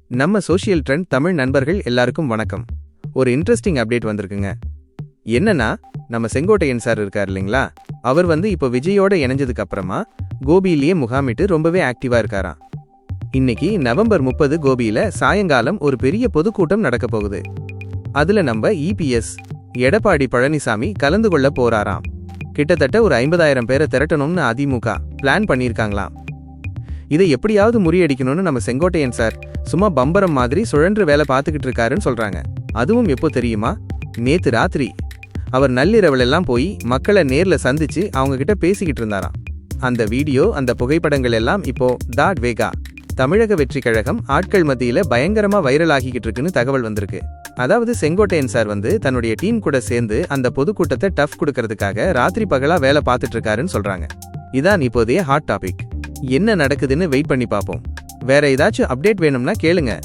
நம்ம social trend Tamil நண்பர்கள் எல்லாருக்கும் வணக்கம். ஒரு இன்ட்ரெஸ்டிங் அப்டேட் வந்திருக்குங்க. என்னன்னா, நம்ம செங்கோட்டையன் சார் இருக்கார் இல்லைங்களா, அவர் இப்போ விஜயோட இணைஞ்சதுக்கு அப்புறமா கோபியிலேயே முகாமிட்டு ரொம்பவே ஆக்டிவா இருக்காராம். இன்னைக்கு நவம்பர் 30 கோபியில சாயங்காலம் ஒரு பெரிய பொதுக்கூட்டம் நடக்க போகுது. அதுல நம்ம இபிஎஸ் எடப்பாடி பழனிசாமி கலந்து கொள்ள போறாராம். கிட்டத்தட்ட ஒரு 50,000 பேரை திரட்டணும்னு அதிமுக பிளான் பண்ணியிருக்காங்களாம். இதை எப்படியாவது முறியடிக்கணும்னு நம்ம செங்கோட்டையன் சார் சும்மா பம்பரம் மாதிரி சுழன்று வேலை பார்த்துக்கிட்டு இருக்காருன்னு சொல்றாங்க. அதுவும் எப்போ தெரியுமா? நேத்து ராத்திரி அவர் நள்ளிரவுலெல்லாம் போய் மக்களை நேர்ல சந்திச்சு அவங்க கிட்ட பேசிக்கிட்டு இருந்தாராம். அந்த வீடியோ, அந்த புகைப்படங்கள் எல்லாம் இப்போ வேகா தமிழக வெற்றி கழகம் ஆட்கள் மத்தியில பயங்கரமா வைரல் ஆகிக்கிட்டு இருக்குன்னு தகவல் வந்திருக்கு. அதாவது செங்கோட்டையன் சார் தன்னுடைய டீம் கூட சேர்ந்து அந்த பொதுக்கூட்டத்தை டஃப் கொடுக்கறதுக்காக ராத்திரி பகலா வேலை பார்த்துட்டு இருக்காருன்னு சொல்றாங்க. இதான் இப்போதைய ஹாட் டாபிக். என்ன நடக்குதுன்னு வெயிட் பண்ணி பார்ப்போம். வேற ஏதாச்சும் அப்டேட் வேணும்னா கேளுங்க.